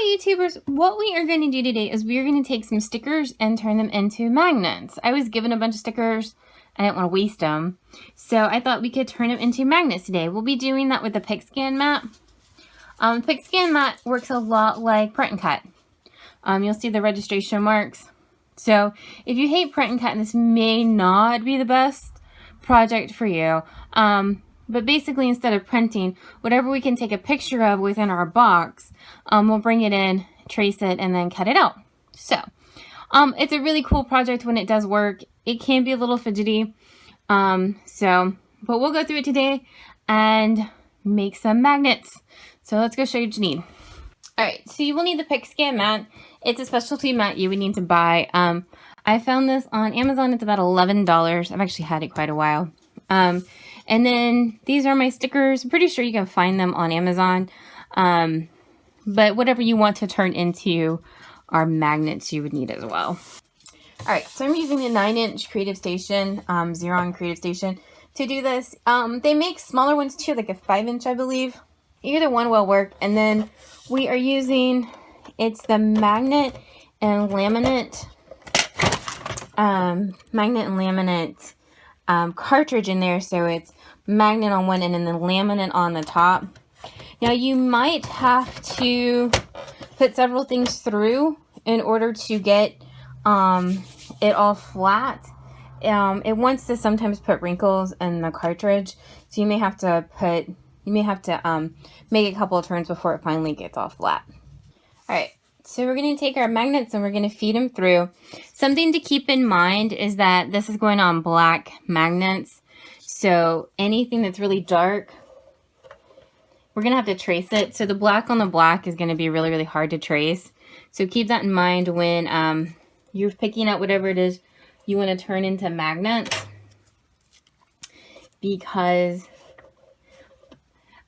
Hi YouTubers, what we are going to do today is we are going to take some stickers and turn them into magnets. I was given a bunch of stickers, I didn't want to waste them, so I thought we could turn them into magnets today. We'll be doing that with the Pixscan Mat. Pixscan Mat works a lot like print and cut. You'll see the registration marks. So if you hate print and cut, this may not be the best project for you. But basically, instead of printing, whatever we can take a picture of within our box, we'll bring it in, trace it, and then cut it out. So, it's a really cool project when it does work. It can be a little fidgety. But we'll go through it today and make some magnets. So let's go show you what you need. Alright, so you will need the Pixscan Mat. It's a specialty mat you would need to buy. I found this on Amazon. It's about $11. I've actually had it quite a while. And then these are my stickers. I'm pretty sure you can find them on Amazon. But whatever you want to turn into are magnets you would need as well. Alright, so I'm using a 9-inch Creative Station, Xyron Creative Station to do this. They make smaller ones too, like a 5-inch I believe. Either one will work. And then we are using, it's the Magnet and Laminate, cartridge in there, so it's magnet on one end and then laminate on the top. Now you might have to put several things through in order to get it all flat. It wants to sometimes put wrinkles in the cartridge, so you may have to make a couple of turns before it finally gets all flat. Alright, so we're going to take our magnets and we're going to feed them through. Something to keep in mind is that this is going on black magnets. So anything that's really dark, we're going to have to trace it. So the black on the black is going to be really, really hard to trace. So keep that in mind when you're picking out whatever it is you want to turn into magnets. Because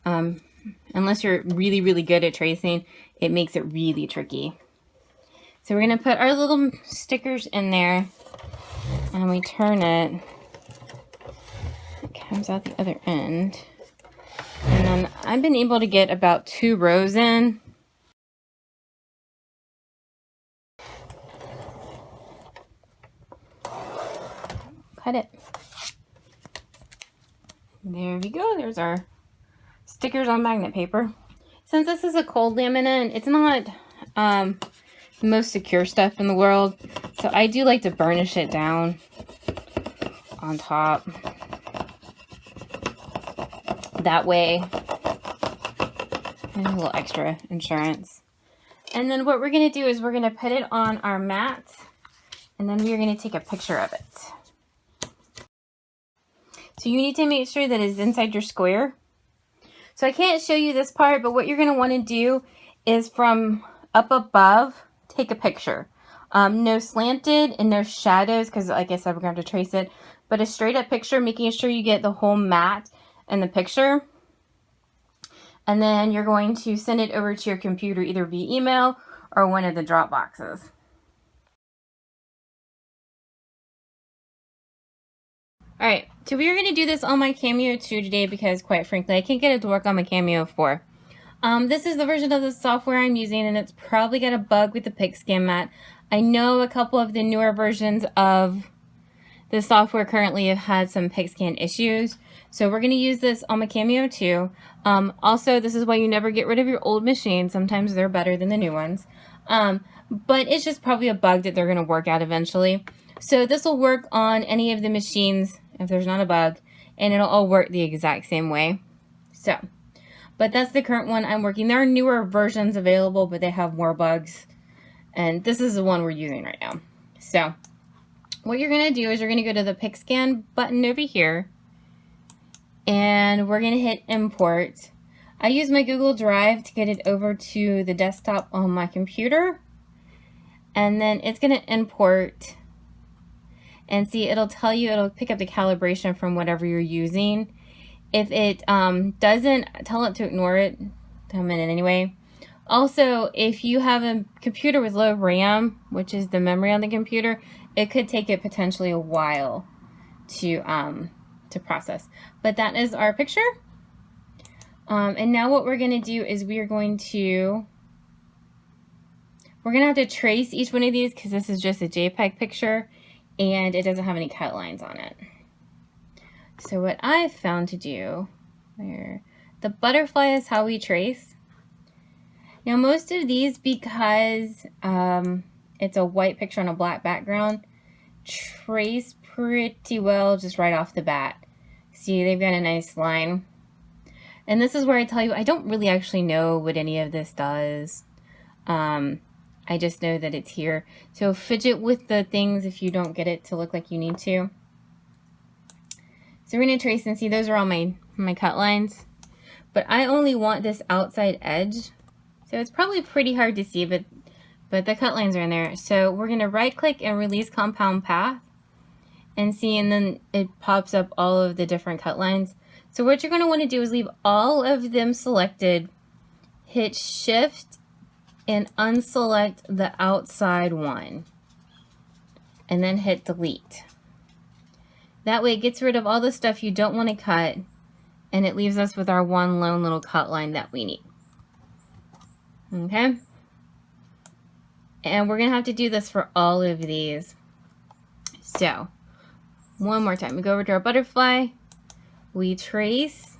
unless you're really, really good at tracing, it makes it really tricky. So we're going to put our little stickers in there and we turn it. It comes out the other end. And then I've been able to get about 2 rows in. Cut it. There we go. There's our stickers on magnet paper. Since this is a cold laminate, it's not the most secure stuff in the world, so I do like to burnish it down on top. That way, and a little extra insurance. And then what we're going to do is we're going to put it on our mat, and then we're going to take a picture of it. So you need to make sure that it's inside your square. So I can't show you this part, but what you're going to want to do is from up above, take a picture. No slanted and no shadows, because like I said, we're going to have to trace it. But a straight up picture, making sure you get the whole mat in the picture. And then you're going to send it over to your computer, either via email or one of the drop boxes. Alright, so we are going to do this on my Cameo 2 today because, quite frankly, I can't get it to work on my Cameo 4. This is the version of the software I'm using, and it's probably got a bug with the Pixscan Mat. I know a couple of the newer versions of the software currently have had some Pixscan issues, so we're going to use this on my Cameo 2. Also, this is why you never get rid of your old machines. Sometimes they're better than the new ones. But it's just probably a bug that they're going to work out eventually. So this will work on any of the machines if there's not a bug, and it'll all work the exact same way. So, but that's the current one I'm working. There are newer versions available, but they have more bugs, and this is the one we're using right now. So what you're going to do is you're going to go to the Pixscan button over here, and we're going to hit import. I use my Google Drive to get it over to the desktop on my computer, and then it's going to import. And see, it'll tell you, it'll pick up the calibration from whatever you're using. If it doesn't, tell it to ignore it. I'm in it anyway. Also, if you have a computer with low RAM, which is the memory on the computer, it could take it potentially a while to process. But that is our picture. And now what we're going to do is we are going to We're going to have to trace each one of these because this is just a JPEG picture and it doesn't have any cut lines on it. So what I've found to do, where the butterfly is how we trace. Now most of these, because it's a white picture on a black background, trace pretty well just right off the bat. See, they've got a nice line. And this is where I tell you, I don't really actually know what any of this does. I just know that it's here. So fidget with the things if you don't get it to look like you need to. So we're going to trace and see those are all my cut lines. But I only want this outside edge. So it's probably pretty hard to see, but the cut lines are in there. So we're going to right click and release compound path. And see, and then it pops up all of the different cut lines. So what you're going to want to do is leave all of them selected, hit shift and unselect the outside one, and then hit delete. That way it gets rid of all the stuff you don't want to cut, and it leaves us with our one lone little cut line that we need. Okay? And we're going to have to do this for all of these. So, one more time. We go over to our butterfly, we trace,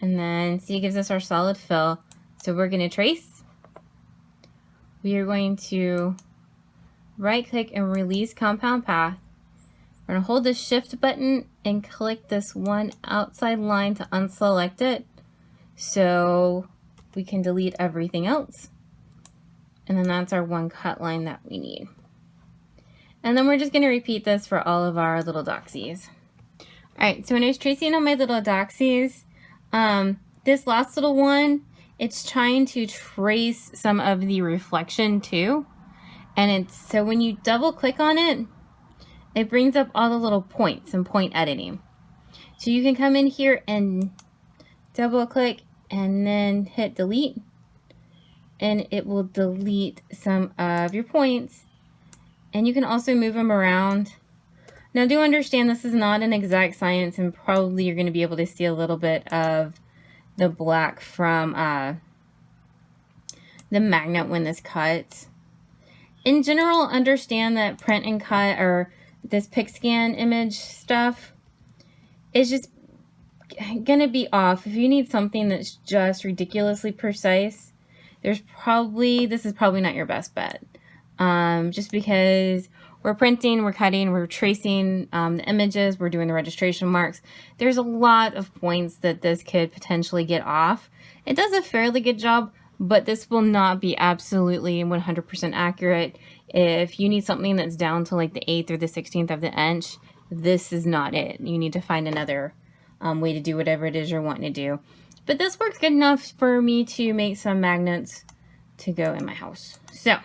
and then see, it gives us our solid fill. So we're going to trace. We are going to right click and release compound path. We're going to hold the shift button and click this one outside line to unselect it so we can delete everything else. And then that's our one cut line that we need. And then we're just going to repeat this for all of our little doxies. Alright, so when I was tracing on my little doxies, this last little one, it's trying to trace some of the reflection too. And so when you double click on it, it brings up all the little points and point editing. So you can come in here and double click and then hit delete. And it will delete some of your points. And you can also move them around. Now do understand this is not an exact science, and probably you're going to be able to see a little bit of the black from the magnet when this cuts. In general, understand that print and cut, or this Pixscan image stuff, is just going to be off. If you need something that's just ridiculously precise, this is probably not your best bet. Just because we're printing, we're cutting, we're tracing the images, we're doing the registration marks. There's a lot of points that this could potentially get off. It does a fairly good job, but this will not be absolutely 100% accurate. If you need something that's down to like the 1/8 or the 1/16 of the inch, this is not it. You need to find another way to do whatever it is you're wanting to do. But this works good enough for me to make some magnets to go in my house. So,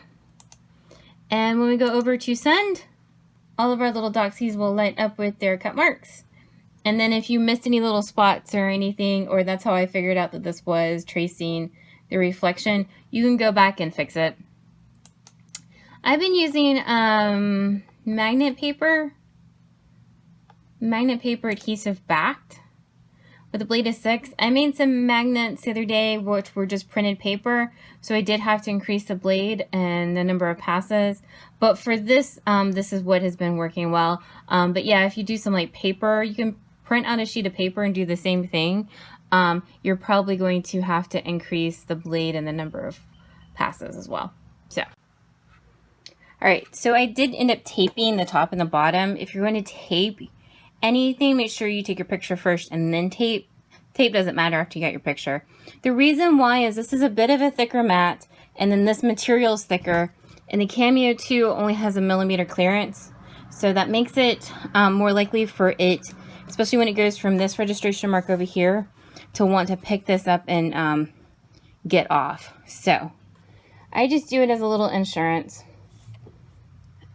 and when we go over to send, all of our little doxies will light up with their cut marks. And then if you missed any little spots or anything, or that's how I figured out that this was tracing the reflection, you can go back and fix it. I've been using magnet paper adhesive backed with a blade of 6. I made some magnets the other day which were just printed paper, so I did have to increase the blade and the number of passes. But for this, this is what has been working well. But yeah, if you do some like paper, you can print out a sheet of paper and do the same thing. You're probably going to have to increase the blade and the number of passes as well. So, all right, so I did end up taping the top and the bottom. If you're going to tape anything, make sure you take your picture first and then tape. Tape doesn't matter after you got your picture. The reason why is this is a bit of a thicker mat, and then this material is thicker, and the Cameo 2 only has a 1mm clearance. So that makes it more likely for it, especially when it goes from this registration mark over here, to want to pick this up and get off. So I just do it as a little insurance.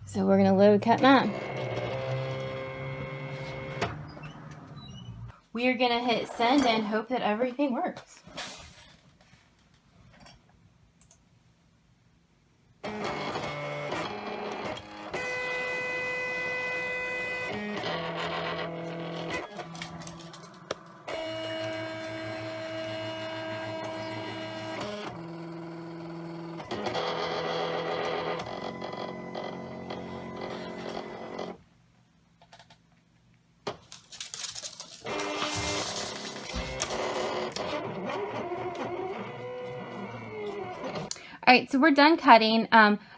So we're going to load cut mat. We are going to hit send and hope that everything works. right, so we're done cutting.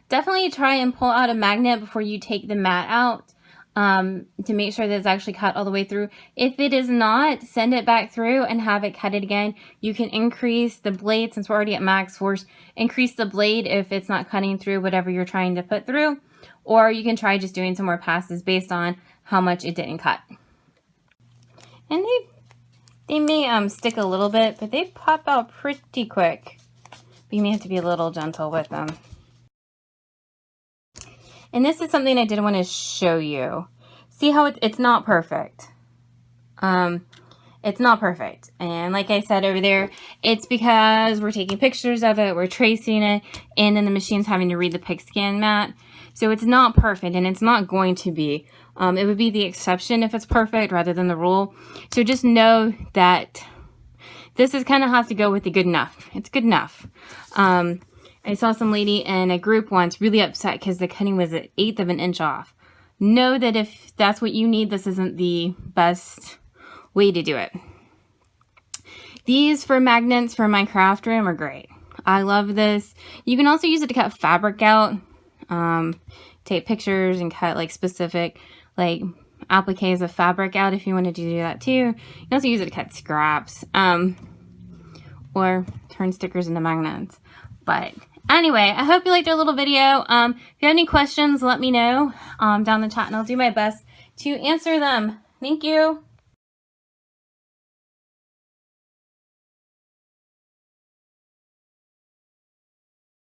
Definitely try and pull out a magnet before you take the mat out to make sure that it's actually cut all the way through. If it is not, send it back through and have it cut it again. You can increase the blade, since we're already at max force, increase the blade if it's not cutting through whatever you're trying to put through. Or you can try just doing some more passes based on how much it didn't cut. And they may stick a little bit, but they pop out pretty quick. You may have to be a little gentle with them. And this is something I did want to show you. See how it's not perfect. It's not perfect. And like I said over there, it's because we're taking pictures of it, we're tracing it, and then the machine's having to read the Pixscan Mat. So it's not perfect, and it's not going to be. It would be the exception if it's perfect rather than the rule. So just know that this is kind of have to go with the good enough. It's good enough. I saw some lady in a group once really upset because the cutting was an 1/8 of an inch off. Know that if that's what you need, this isn't the best way to do it. These for magnets for my craft room are great. I love this. You can also use it to cut fabric out. Take pictures and cut like specific like appliques of fabric out if you wanted to do that too. You can also use it to cut scraps or turn stickers into magnets. But anyway, I hope you liked our little video. If you have any questions, let me know down in the chat and I'll do my best to answer them. Thank you.